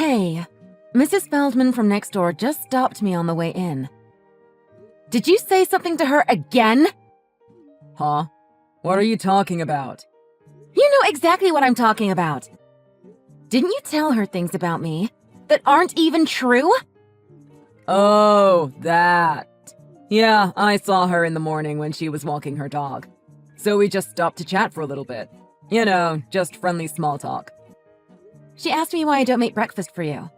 Hey, Mrs. Feldman from next door just stopped me on the way in. Did you say something to her again? Huh? What are you talking about? You know exactly what I'm talking about. Didn't you tell her things about me that aren't even true? Oh, that. Yeah, I saw her in the morning when she was walking her dog. So we just stopped to chat for a little bit. You know, just friendly small talk. She asked me why I don't make breakfast for you.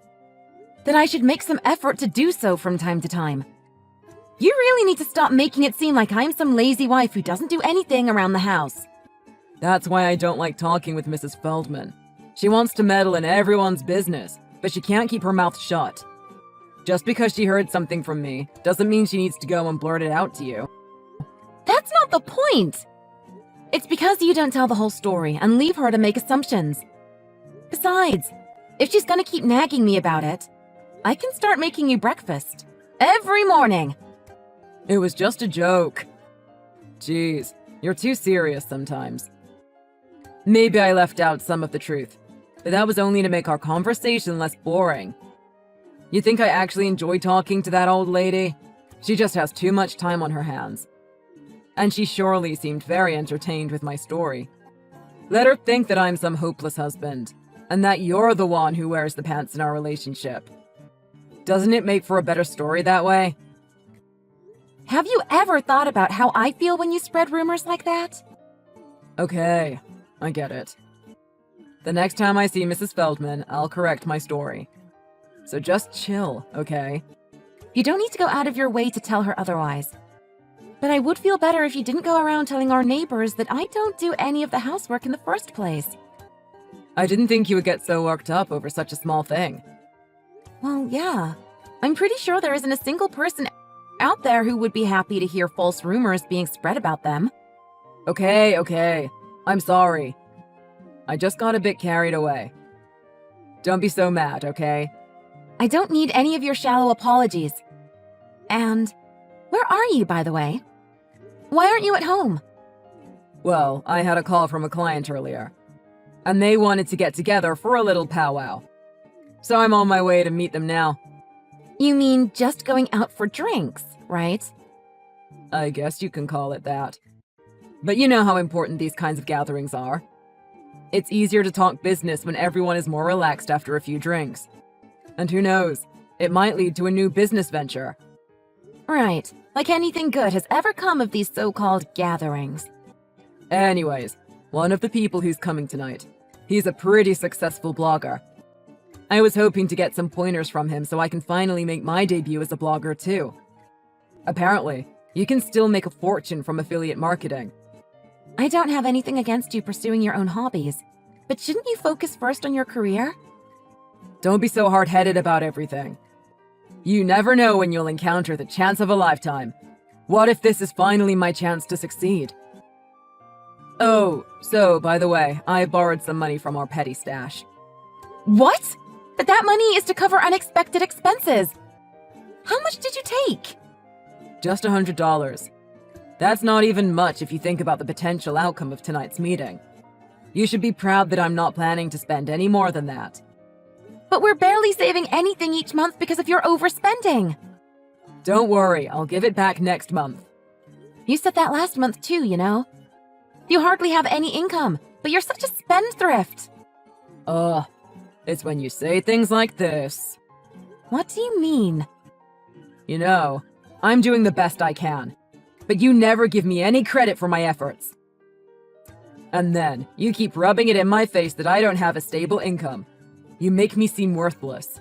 That I should make some effort to do so from time to time. You really need to stop making it seem like I'm some lazy wife who doesn't do anything around the house. That's why I don't like talking with Mrs. Feldman. She wants to meddle in everyone's business, but she can't keep her mouth shut. Just because she heard something from me doesn't mean she needs to go and blurt it out to you. That's not the point! It's because you don't tell the whole story and leave her to make assumptions. Besides, if she's gonna keep nagging me about it, I can start making you breakfast. Every morning! It was just a joke. Jeez, you're too serious sometimes. Maybe I left out some of the truth, but that was only to make our conversation less boring. You think I actually enjoy talking to that old lady? She just has too much time on her hands. And she surely seemed very entertained with my story. Let her think that I'm some hopeless husband, and that you're the one who wears the pants in our relationship. Doesn't it make for a better story that way? Have you ever thought about how I feel when you spread rumors like that? Okay, I get it. The next time I see Mrs. Feldman, I'll correct my story. So just chill, okay? You don't need to go out of your way to tell her otherwise. But I would feel better if you didn't go around telling our neighbors that I don't do any of the housework in the first place. I didn't think you would get so worked up over such a small thing. Well, yeah. I'm pretty sure there isn't a single person out there who would be happy to hear false rumors being spread about them. Okay. I'm sorry. I just got a bit carried away. Don't be so mad, okay? I don't need any of your shallow apologies. And where are you, by the way? Why aren't you at home? Well, I had a call from a client earlier, and they wanted to get together for a little powwow. So I'm on my way to meet them now. You mean just going out for drinks, right? I guess you can call it that. But you know how important these kinds of gatherings are. It's easier to talk business when everyone is more relaxed after a few drinks. And who knows, it might lead to a new business venture. Right, like anything good has ever come of these so-called gatherings. Anyways, one of the people who's coming tonight, he's a pretty successful blogger. I was hoping to get some pointers from him so I can finally make my debut as a blogger too. Apparently, you can still make a fortune from affiliate marketing. I don't have anything against you pursuing your own hobbies, but shouldn't you focus first on your career? Don't be so hard-headed about everything. You never know when you'll encounter the chance of a lifetime. What if this is finally my chance to succeed? Oh, so, by the way, I borrowed some money from our petty stash. What? But that money is to cover unexpected expenses. How much did you take? Just $100. That's not even much if you think about the potential outcome of tonight's meeting. You should be proud that I'm not planning to spend any more than that. But we're barely saving anything each month because of your overspending. Don't worry, I'll give it back next month. You said that last month too, you know? You hardly have any income, but you're such a spendthrift. It's when you say things like this. What do you mean? You know, I'm doing the best I can, but you never give me any credit for my efforts. And then, you keep rubbing it in my face that I don't have a stable income. You make me seem worthless.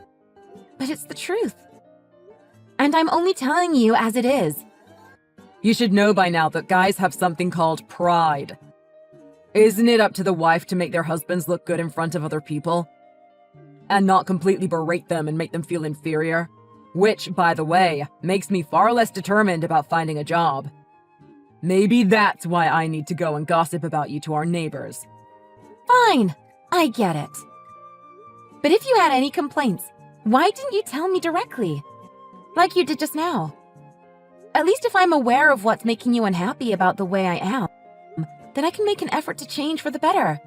But it's the truth. And I'm only telling you as it is. You should know by now that guys have something called pride. Isn't it up to the wife to make their husbands look good in front of other people? And not completely berate them and make them feel inferior? Which, by the way, makes me far less determined about finding a job. Maybe that's why I need to go and gossip about you to our neighbors. Fine, I get it. But if you had any complaints, why didn't you tell me directly? Like you did just now. At least if I'm aware of what's making you unhappy about the way I am, then I can make an effort to change for the better.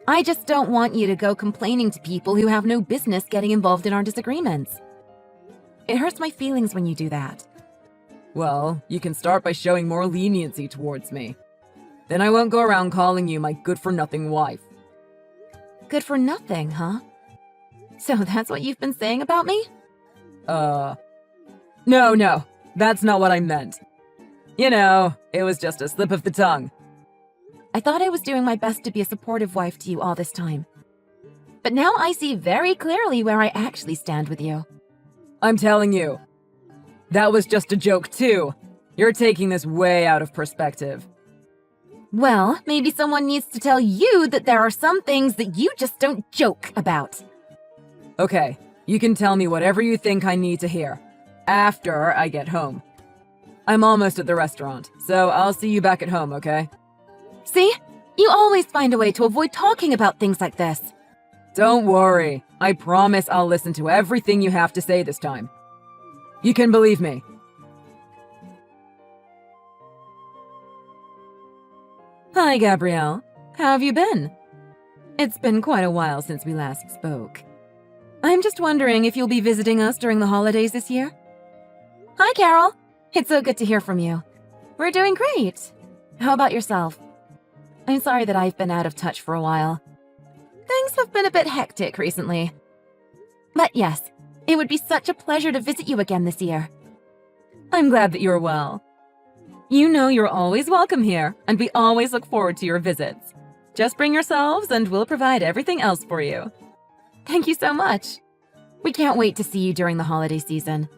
I just don't want you to go complaining to people who have no business getting involved in our disagreements. It hurts my feelings when you do that. Well, you can start by showing more leniency towards me. Then I won't go around calling you my good-for-nothing wife. Good for nothing, huh? So that's what you've been saying about me? No, that's not what I meant. You know, it was just a slip of the tongue. I thought I was doing my best to be a supportive wife to you all this time. But now I see very clearly where I actually stand with you. I'm telling you, that was just a joke too. You're taking this way out of perspective. Well, maybe someone needs to tell you that there are some things that you just don't joke about. Okay, you can tell me whatever you think I need to hear. After I get home. I'm almost at the restaurant, so I'll see you back at home, okay? See? You always find a way to avoid talking about things like this. Don't worry. I promise I'll listen to everything you have to say this time. You can believe me. Hi, Gabrielle. How have you been? It's been quite a while since we last spoke. I'm just wondering if you'll be visiting us during the holidays this year? Hi, Carol. It's so good to hear from you. We're doing great. How about yourself? I'm sorry that I've been out of touch for a while. Things have been a bit hectic recently. But yes, it would be such a pleasure to visit you again this year. I'm glad that you're well. You know you're always welcome here, and we always look forward to your visits. Just bring yourselves and we'll provide everything else for you. Thank you so much. We can't wait to see you during the holiday season.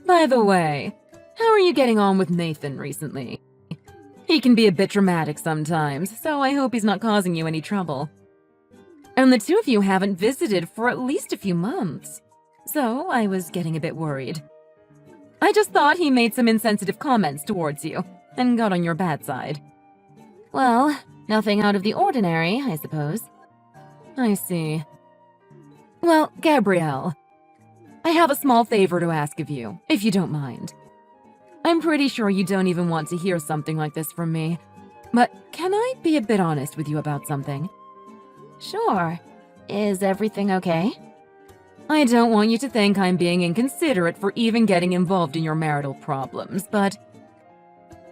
By the way, how are you getting on with Nathan recently? He can be a bit dramatic sometimes, so I hope he's not causing you any trouble. And the two of you haven't visited for at least a few months, so I was getting a bit worried. I just thought he made some insensitive comments towards you and got on your bad side. Well, nothing out of the ordinary, I suppose. I see. Well, Gabrielle, I have a small favor to ask of you, if you don't mind. I'm pretty sure you don't even want to hear something like this from me, but can I be a bit honest with you about something? Sure. Is everything okay? I don't want you to think I'm being inconsiderate for even getting involved in your marital problems, but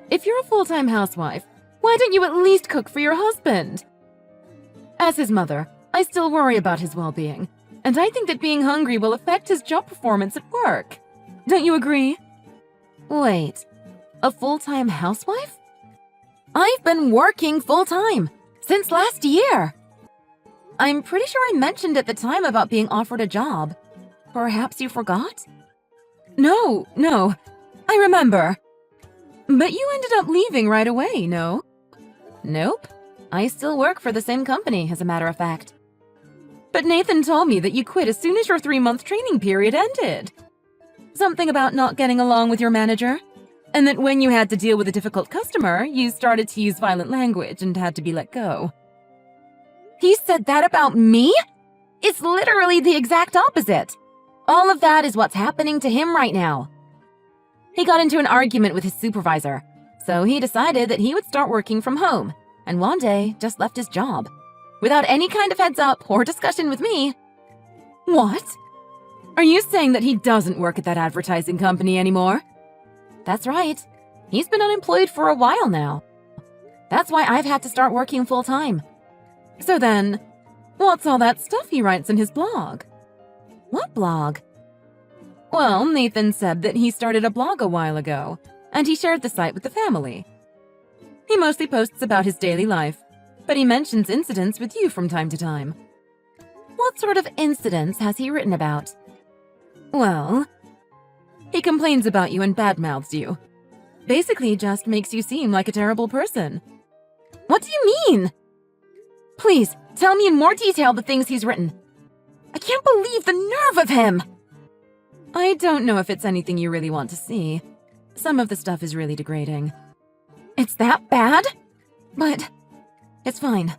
if you're a full-time housewife, why don't you at least cook for your husband? As his mother, I still worry about his well-being, and I think that being hungry will affect his job performance at work. Don't you agree? Wait, a full-time housewife? I've been working full-time since last year. I'm pretty sure I mentioned at the time about being offered a job. Perhaps you forgot? No, I remember. But you ended up leaving right away, no? Nope. I still work for the same company, as a matter of fact. But Nathan told me that you quit as soon as your 3-month training period ended. Something about not getting along with your manager, and that when you had to deal with a difficult customer, you started to use violent language and had to be let go. He said that about me? It's literally the exact opposite. All of that is what's happening to him right now. He got into an argument with his supervisor, so he decided that he would start working from home, and one day just left his job, without any kind of heads up or discussion with me. What? Are you saying that he doesn't work at that advertising company anymore? That's right. He's been unemployed for a while now. That's why I've had to start working full-time. So then, what's all that stuff he writes in his blog? What blog? Well, Nathan said that he started a blog a while ago, and he shared the site with the family. He mostly posts about his daily life, but he mentions incidents with you from time to time. What sort of incidents has he written about? Well, he complains about you and badmouths you. Basically just makes you seem like a terrible person. What do you mean? Please, tell me in more detail the things he's written. I can't believe the nerve of him! I don't know if it's anything you really want to see. Some of the stuff is really degrading. It's that bad? But it's fine.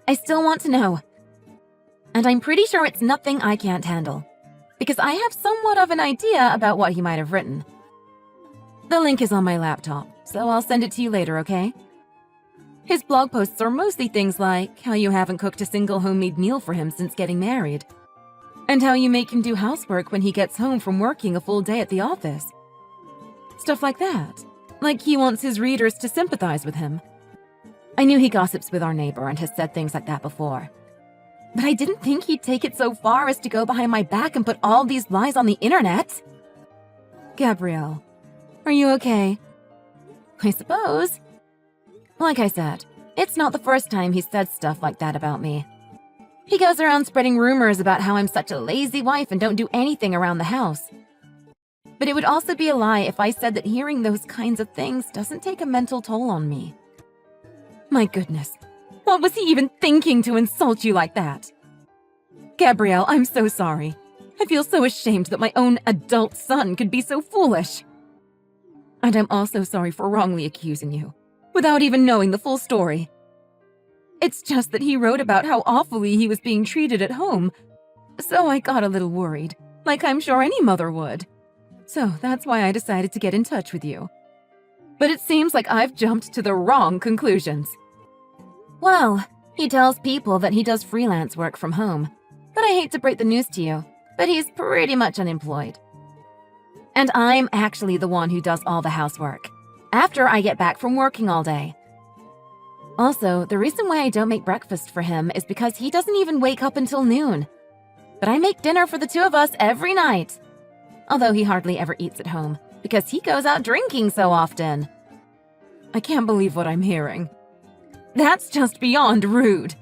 I still want to know. And I'm pretty sure it's nothing I can't handle, because I have somewhat of an idea about what he might have written. The link is on my laptop, so I'll send it to you later, okay? His blog posts are mostly things like how you haven't cooked a single homemade meal for him since getting married, and how you make him do housework when he gets home from working a full day at the office. Stuff like that. Like he wants his readers to sympathize with him. I knew he gossips with our neighbor and has said things like that before. But I didn't think he'd take it so far as to go behind my back and put all these lies on the internet. Gabrielle, are you okay? I suppose. Like I said, it's not the first time he's said stuff like that about me. He goes around spreading rumors about how I'm such a lazy wife and don't do anything around the house. But it would also be a lie if I said that hearing those kinds of things doesn't take a mental toll on me. My goodness, what was he even thinking to insult you like that? Gabrielle, I'm so sorry. I feel so ashamed that my own adult son could be so foolish. And I'm also sorry for wrongly accusing you, without even knowing the full story. It's just that he wrote about how awfully he was being treated at home, so I got a little worried, like I'm sure any mother would. So that's why I decided to get in touch with you. But it seems like I've jumped to the wrong conclusions. Well, he tells people that he does freelance work from home, but I hate to break the news to you, but he's pretty much unemployed. And I'm actually the one who does all the housework, after I get back from working all day. Also, the reason why I don't make breakfast for him is because he doesn't even wake up until noon. But I make dinner for the two of us every night. Although he hardly ever eats at home, because he goes out drinking so often. I can't believe what I'm hearing. That's just beyond rude.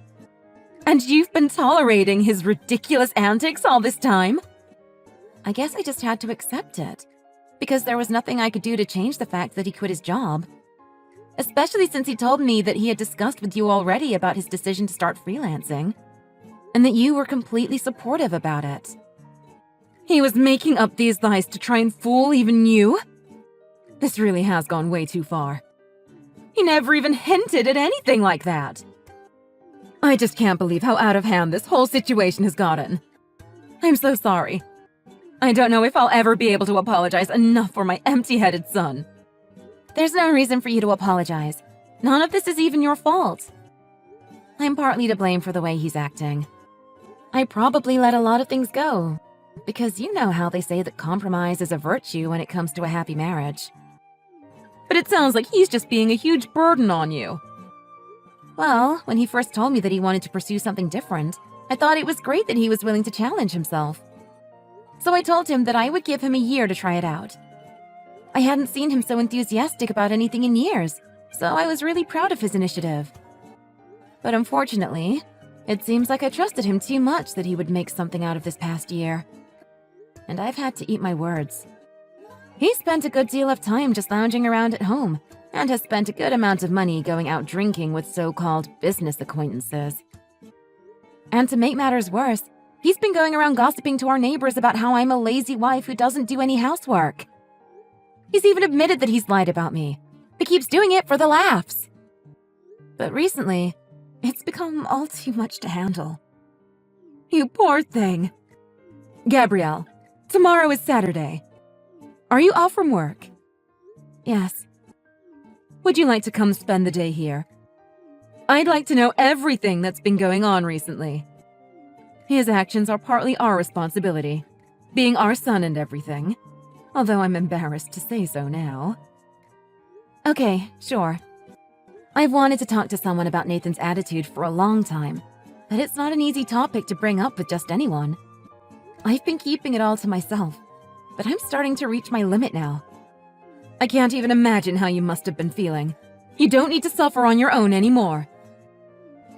And you've been tolerating his ridiculous antics all this time? I guess I just had to accept it, because there was nothing I could do to change the fact that he quit his job. Especially since he told me that he had discussed with you already about his decision to start freelancing, and that you were completely supportive about it. He was making up these lies to try and fool even you? This really has gone way too far. He never even hinted at anything like that. I just can't believe how out of hand this whole situation has gotten. I'm so sorry. I don't know if I'll ever be able to apologize enough for my empty-headed son. There's no reason for you to apologize. None of this is even your fault. I'm partly to blame for the way he's acting. I probably let a lot of things go, because you know how they say that compromise is a virtue when it comes to a happy marriage. But it sounds like he's just being a huge burden on you. Well, when he first told me that he wanted to pursue something different, I thought it was great that he was willing to challenge himself. So I told him that I would give him a year to try it out. I hadn't seen him so enthusiastic about anything in years, so I was really proud of his initiative. But unfortunately, it seems like I trusted him too much that he would make something out of this past year. And I've had to eat my words. He spent a good deal of time just lounging around at home, and has spent a good amount of money going out drinking with so-called business acquaintances. And to make matters worse, he's been going around gossiping to our neighbors about how I'm a lazy wife who doesn't do any housework. He's even admitted that he's lied about me, but keeps doing it for the laughs. But recently, it's become all too much to handle. You poor thing. Gabrielle, tomorrow is Saturday. Are you off from work? Yes. Would you like to come spend the day here? I'd like to know everything that's been going on recently. His actions are partly our responsibility, being our son and everything. Although I'm embarrassed to say so now. Okay, sure. I've wanted to talk to someone about Nathan's attitude for a long time, but it's not an easy topic to bring up with just anyone. I've been keeping it all to myself, but I'm starting to reach my limit now. I can't even imagine how you must have been feeling. You don't need to suffer on your own anymore.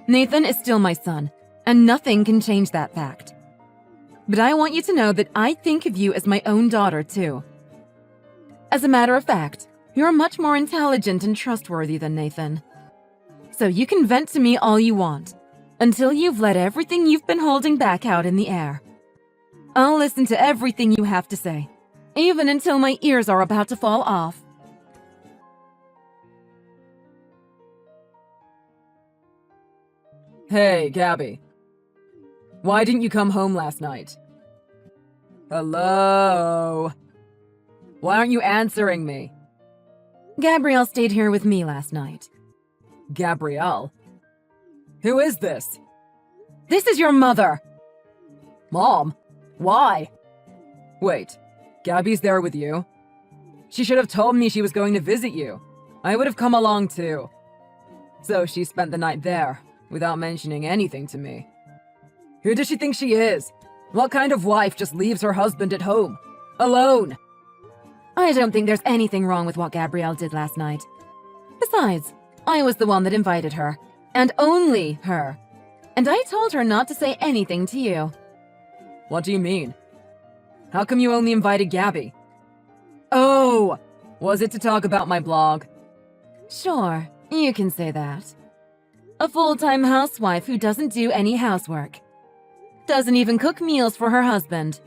Nathan is still my son, and nothing can change that fact. But I want you to know that I think of you as my own daughter, too. As a matter of fact, you're much more intelligent and trustworthy than Nathan. So you can vent to me all you want, until you've let everything you've been holding back out in the air. I'll listen to everything you have to say, even until my ears are about to fall off. Hey, Gabby. Why didn't you come home last night? Hello? Why aren't you answering me? Gabrielle stayed here with me last night. Gabrielle? Who is this? This is your mother! Mom? Why? Wait, Gabby's there with you? She should have told me she was going to visit you. I would have come along too. So she spent the night there, without mentioning anything to me. Who does she think she is? What kind of wife just leaves her husband at home? Alone? I don't think there's anything wrong with what Gabrielle did last night. Besides, I was the one that invited her. And only her. And I told her not to say anything to you. What do you mean? How come you only invited Gabby? Oh! Was it to talk about my blog? Sure, you can say that. A full-time housewife who doesn't do any housework. Doesn't even cook meals for her husband.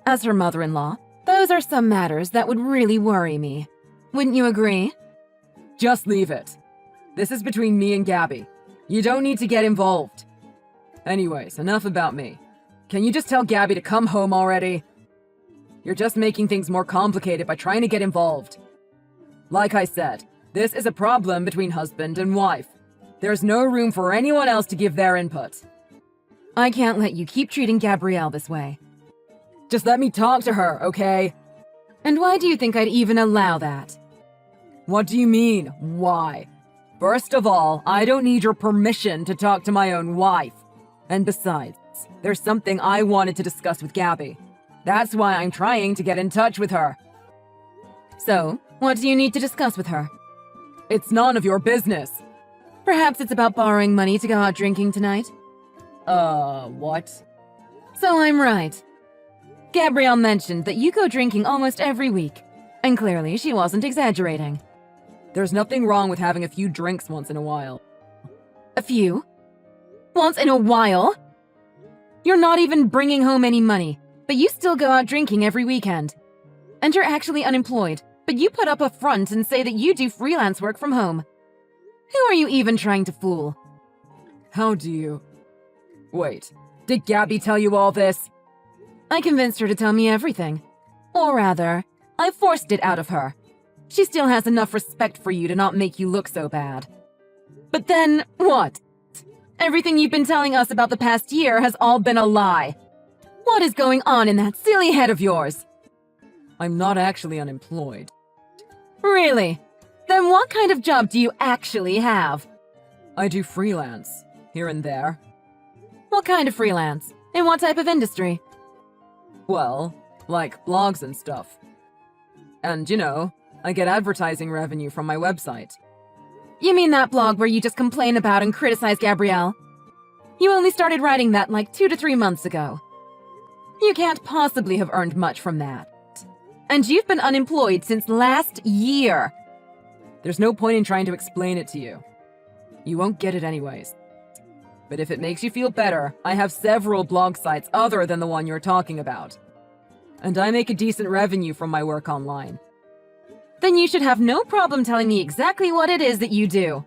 As her mother-in-law, those are some matters that would really worry me. Wouldn't you agree? Just leave it. This is between me and Gabby. You don't need to get involved. Anyways, enough about me. Can you just tell Gabby to come home already? You're just making things more complicated by trying to get involved. Like I said, this is a problem between husband and wife. There's no room for anyone else to give their input. I can't let you keep treating Gabrielle this way. Just let me talk to her, okay? And why do you think I'd even allow that? What do you mean, why? First of all, I don't need your permission to talk to my own wife. And besides, there's something I wanted to discuss with Gabby. That's why I'm trying to get in touch with her. So, what do you need to discuss with her? It's none of your business. Perhaps it's about borrowing money to go out drinking tonight? What? So I'm right. Gabrielle mentioned that you go drinking almost every week, and clearly she wasn't exaggerating. There's nothing wrong with having a few drinks once in a while. A few? Once in a while? You're not even bringing home any money, but you still go out drinking every weekend. And you're actually unemployed, but you put up a front and say that you do freelance work from home. Who are you even trying to fool? How do you... Wait, did Gabby tell you all this? I convinced her to tell me everything. Or rather, I forced it out of her. She still has enough respect for you to not make you look so bad. But then, what? Everything you've been telling us about the past year has all been a lie. What is going on in that silly head of yours? I'm not actually unemployed. Really? Then what kind of job do you actually have? I do freelance, here and there. What kind of freelance? In what type of industry? Well, like blogs and stuff. And, you know, I get advertising revenue from my website. You mean that blog where you just complain about and criticize Gabrielle? You only started writing that like 2 to 3 months ago. You can't possibly have earned much from that. And you've been unemployed since last year. There's no point in trying to explain it to you. You won't get it anyways. But if it makes you feel better, I have several blog sites other than the one you're talking about. And I make a decent revenue from my work online. Then you should have no problem telling me exactly what it is that you do.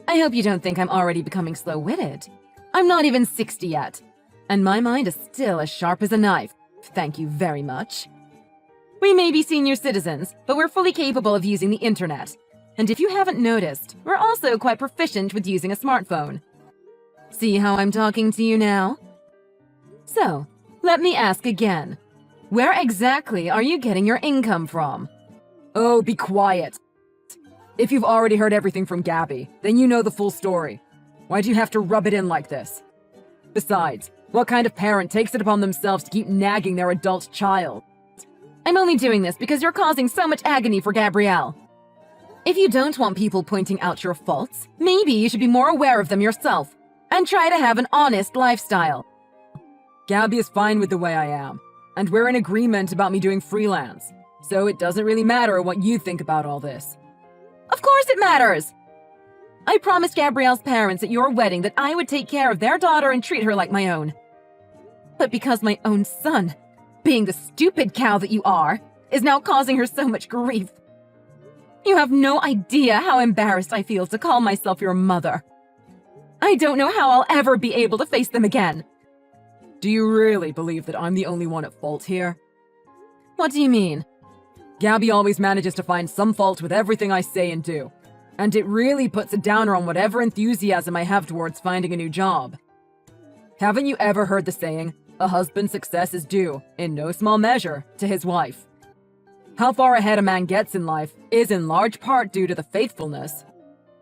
I hope you don't think I'm already becoming slow-witted. I'm not even 60 yet. And my mind is still as sharp as a knife. Thank you very much. We may be senior citizens, but we're fully capable of using the internet. And if you haven't noticed, we're also quite proficient with using a smartphone. See how I'm talking to you now? So, let me ask again. Where exactly are you getting your income from? Oh, be quiet. If you've already heard everything from Gabby, then you know the full story. Why do you have to rub it in like this? Besides, what kind of parent takes it upon themselves to keep nagging their adult child? I'm only doing this because you're causing so much agony for Gabrielle. If you don't want people pointing out your faults, maybe you should be more aware of them yourself and try to have an honest lifestyle. Gabby is fine with the way I am, and we're in agreement about me doing freelance, so it doesn't really matter what you think about all this. Of course it matters! I promised Gabrielle's parents at your wedding that I would take care of their daughter and treat her like my own. But because my own son, being the stupid cow that you are, is now causing her so much grief. You have no idea how embarrassed I feel to call myself your mother. I don't know how I'll ever be able to face them again. Do you really believe that I'm the only one at fault here? What do you mean? Gabby always manages to find some fault with everything I say and do. And it really puts a downer on whatever enthusiasm I have towards finding a new job. Haven't you ever heard the saying, a husband's success is due, in no small measure, to his wife? How far ahead a man gets in life is in large part due to the faithfulness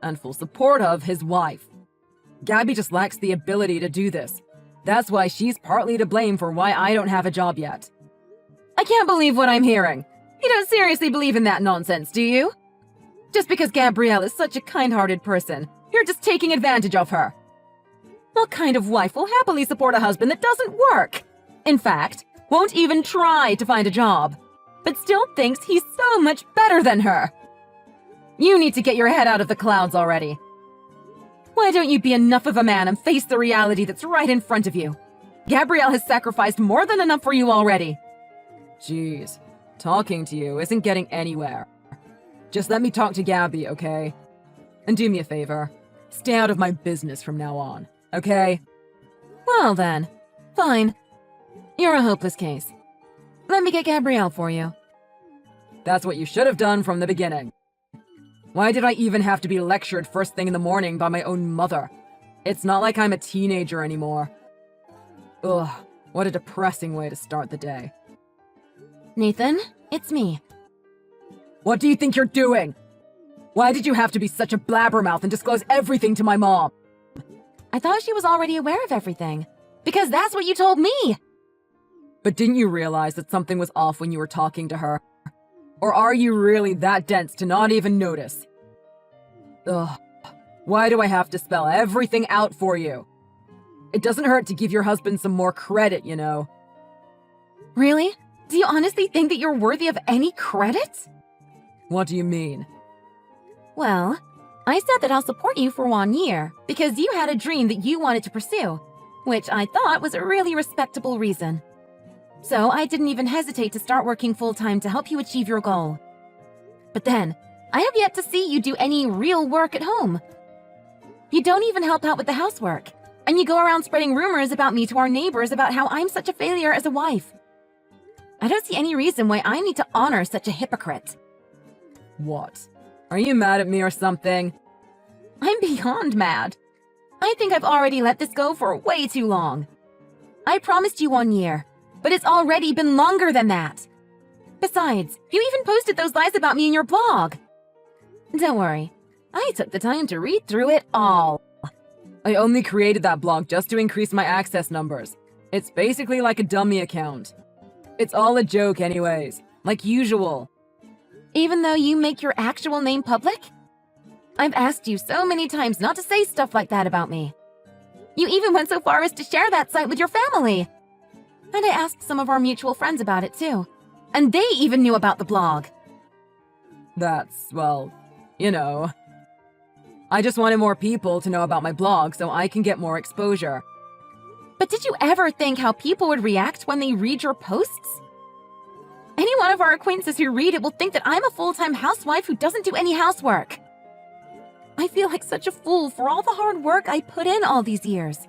and full support of his wife. Gabby just lacks the ability to do this. That's why she's partly to blame for why I don't have a job yet. I can't believe what I'm hearing. You don't seriously believe in that nonsense, do you? Just because Gabrielle is such a kind-hearted person, you're just taking advantage of her. What kind of wife will happily support a husband that doesn't work? In fact, won't even try to find a job, but still thinks he's so much better than her. You need to get your head out of the clouds already. Why don't you be enough of a man and face the reality that's right in front of you? Gabrielle has sacrificed more than enough for you already. Jeez, talking to you isn't getting anywhere. Just let me talk to Gabby, okay? And do me a favor. Stay out of my business from now on, okay? Well then, fine. You're a hopeless case. Let me get Gabrielle for you. That's what you should have done from the beginning. Why did I even have to be lectured first thing in the morning by my own mother? It's not like I'm a teenager anymore. Ugh, what a depressing way to start the day. Nathan, it's me. What do you think you're doing? Why did you have to be such a blabbermouth and disclose everything to my mom? I thought she was already aware of everything, because that's what you told me. But didn't you realize that something was off when you were talking to her? Or are you really that dense to not even notice? Ugh, why do I have to spell everything out for you? It doesn't hurt to give your husband some more credit, you know. Really? Do you honestly think that you're worthy of any credit? What do you mean? Well, I said that I'll support you for 1 year because you had a dream that you wanted to pursue, which I thought was a really respectable reason. So I didn't even hesitate to start working full-time to help you achieve your goal. But then, I have yet to see you do any real work at home. You don't even help out with the housework, and you go around spreading rumors about me to our neighbors about how I'm such a failure as a wife. I don't see any reason why I need to honor such a hypocrite. What? Are you mad at me or something? I'm beyond mad. I think I've already let this go for way too long. I promised you 1 year, but it's already been longer than that. Besides, you even posted those lies about me in your blog. Don't worry, I took the time to read through it all. I only created that blog just to increase my access numbers. It's basically like a dummy account. It's all a joke anyways, like usual. Even though you make your actual name public? I've asked you so many times not to say stuff like that about me. You even went so far as to share that site with your family. And I asked some of our mutual friends about it too. And they even knew about the blog. That's, well, you know. I just wanted more people to know about my blog so I can get more exposure. But did you ever think how people would react when they read your posts? Any one of our acquaintances who read it will think that I'm a full-time housewife who doesn't do any housework. I feel like such a fool for all the hard work I put in all these years.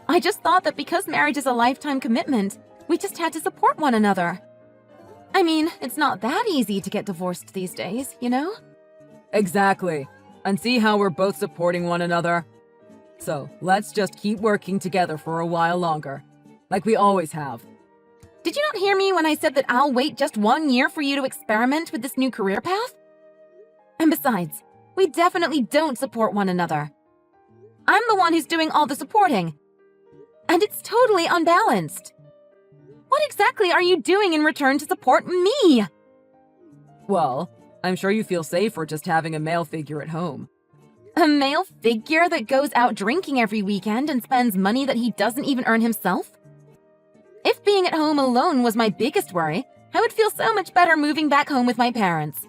I just thought that because marriage is a lifetime commitment, we just had to support one another. I mean, it's not that easy to get divorced these days, you know? Exactly. And see how we're both supporting one another? So, let's just keep working together for a while longer, like we always have. Did you not hear me when I said that I'll wait just 1 year for you to experiment with this new career path? And besides, we definitely don't support one another. I'm the one who's doing all the supporting. And it's totally unbalanced. What exactly are you doing in return to support me? Well, I'm sure you feel safer just having a male figure at home. A male figure that goes out drinking every weekend and spends money that he doesn't even earn himself? If being at home alone was my biggest worry, I would feel so much better moving back home with my parents.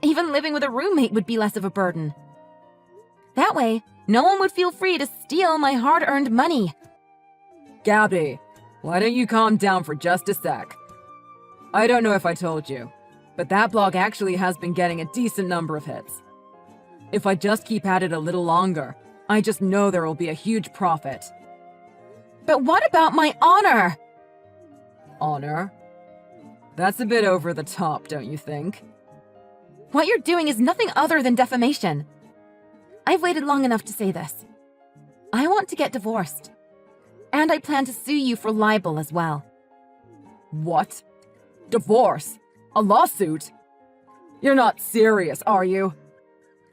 Even living with a roommate would be less of a burden. That way, no one would feel free to steal my hard-earned money. Gabby, why don't you calm down for just a sec? I don't know if I told you, but that blog actually has been getting a decent number of hits. If I just keep at it a little longer, I just know there will be a huge profit. But what about my honor? Honor? That's a bit over the top, don't you think? What you're doing is nothing other than defamation. I've waited long enough to say this. I want to get divorced. And I plan to sue you for libel as well. What? Divorce? A lawsuit? You're not serious, are you?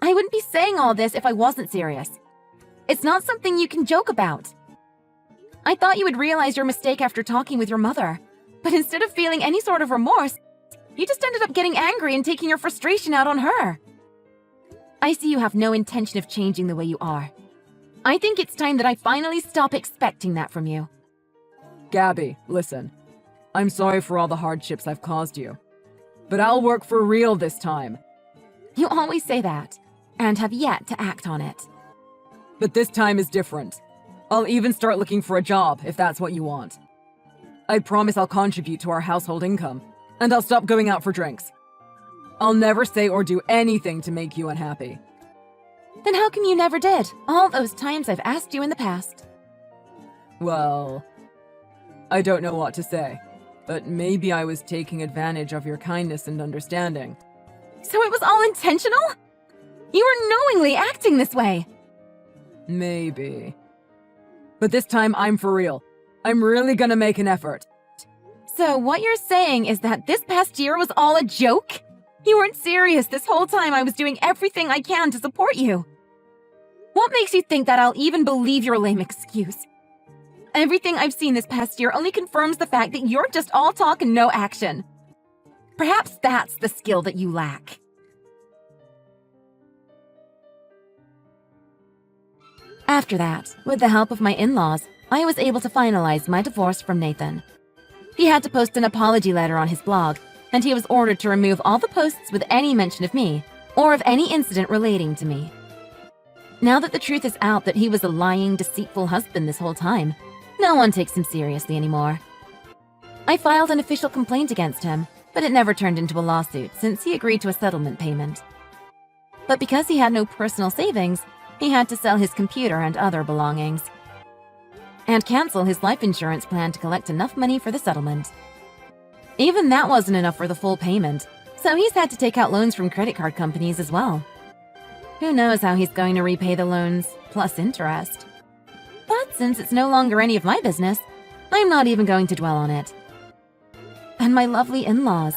I wouldn't be saying all this if I wasn't serious. It's not something you can joke about. I thought you would realize your mistake after talking with your mother. But instead of feeling any sort of remorse, you just ended up getting angry and taking your frustration out on her. I see you have no intention of changing the way you are. I think it's time that I finally stop expecting that from you. Gabby, listen. I'm sorry for all the hardships I've caused you. But I'll work for real this time. You always say that, and have yet to act on it. But this time is different. I'll even start looking for a job if that's what you want. I promise I'll contribute to our household income, and I'll stop going out for drinks. I'll never say or do anything to make you unhappy. Then how come you never did, all those times I've asked you in the past? Well, I don't know what to say, but maybe I was taking advantage of your kindness and understanding. So it was all intentional? You were knowingly acting this way. Maybe. But this time I'm for real. I'm really gonna make an effort. So what you're saying is that this past year was all a joke? You weren't serious this whole time I was doing everything I can to support you. What makes you think that I'll even believe your lame excuse? Everything I've seen this past year only confirms the fact that you're just all talk and no action. Perhaps that's the skill that you lack. After that, with the help of my in-laws, I was able to finalize my divorce from Nathan. He had to post an apology letter on his blog, and he was ordered to remove all the posts with any mention of me, or of any incident relating to me. Now that the truth is out that he was a lying, deceitful husband this whole time, no one takes him seriously anymore. I filed an official complaint against him, but it never turned into a lawsuit since he agreed to a settlement payment. But because he had no personal savings, he had to sell his computer and other belongings, and cancel his life insurance plan to collect enough money for the settlement. Even that wasn't enough for the full payment, so he's had to take out loans from credit card companies as well. Who knows how he's going to repay the loans, plus interest. But since it's no longer any of my business, I'm not even going to dwell on it. And my lovely in-laws.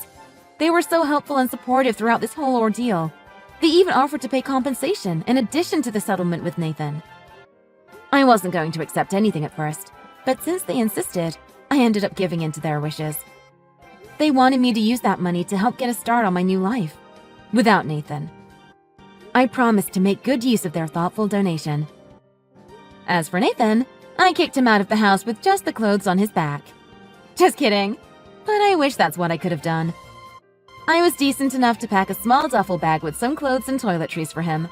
They were so helpful and supportive throughout this whole ordeal. They even offered to pay compensation in addition to the settlement with Nathan. I wasn't going to accept anything at first, but since they insisted, I ended up giving in to their wishes. They wanted me to use that money to help get a start on my new life, without Nathan. I promised to make good use of their thoughtful donation. As for Nathan, I kicked him out of the house with just the clothes on his back. Just kidding, but I wish that's what I could have done. I was decent enough to pack a small duffel bag with some clothes and toiletries for him.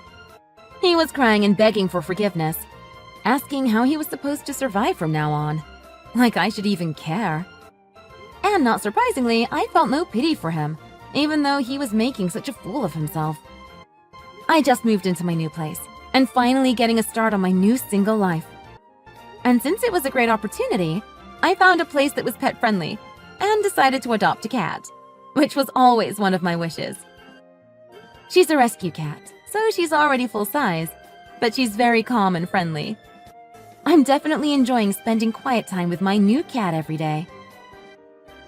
He was crying and begging for forgiveness, asking how he was supposed to survive from now on. Like I should even care. And not surprisingly, I felt no pity for him, even though he was making such a fool of himself. I just moved into my new place, and finally getting a start on my new single life. And since it was a great opportunity, I found a place that was pet-friendly, and decided to adopt a cat, which was always one of my wishes. She's a rescue cat, so she's already full size, but she's very calm and friendly. I'm definitely enjoying spending quiet time with my new cat every day.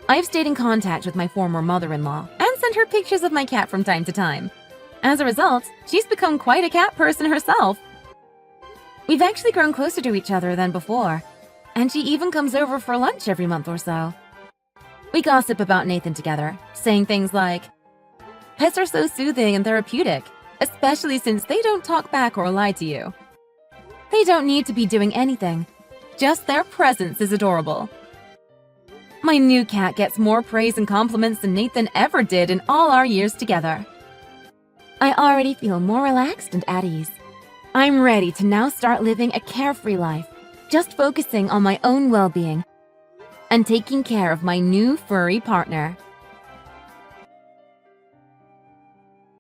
I've stayed in contact with my former mother-in-law and sent her pictures of my cat from time to time. As a result, she's become quite a cat person herself. We've actually grown closer to each other than before, and she even comes over for lunch every month or so. We gossip about Nathan together, saying things like, "Pets are so soothing and therapeutic, especially since they don't talk back or lie to you. They don't need to be doing anything. Just their presence is adorable." My new cat gets more praise and compliments than Nathan ever did in all our years together. I already feel more relaxed and at ease. I'm ready to now start living a carefree life, just focusing on my own well-being and taking care of my new furry partner.